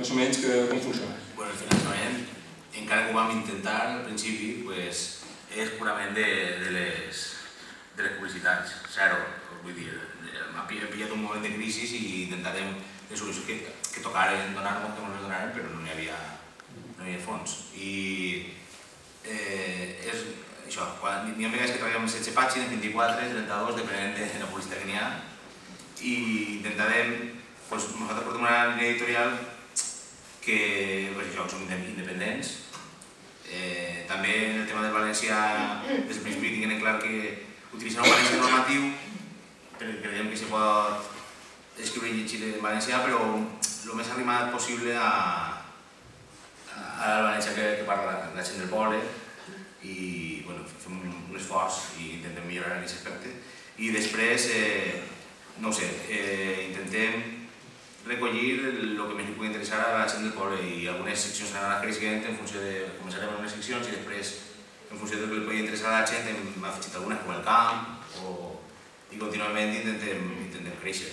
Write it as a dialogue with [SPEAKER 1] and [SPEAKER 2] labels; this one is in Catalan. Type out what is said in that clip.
[SPEAKER 1] més o menys com funciona?
[SPEAKER 2] El finançament, encara que ho vam intentar al principi, és purament de les publicitats, zero. Vull dir, m'ha pillat un moment de crisi i intentarem de solucions que tocaren donar-nos, que ens donaren, però no hi havia fons. I és això, n'hi ha vegades que treballem amb 16 pàgines, 24, 32, depenent de la publicitat que n'hi ha, i intentarem, nosaltres portem una línia editorial que som independents. També en el tema del valencià, des del principi tinguem clar que utilitzar un valencià normatiu, perquè creiem que se pot escriure i llegir en valencià, però el més arrimat possible al valencià que parla la gent del poble, i fem un esforç i intentem millorar en aquest aspecte. I després, no ho sé, intentem recollir el que més li pugui interessar a la gent del poble, i algunes seccions s'anaran creixent en funció de... Començarem amb unes seccions i després, en funció del que li pugui interessar a la gent, hem afegit algunes com el camp, i contínuament intentem créixer.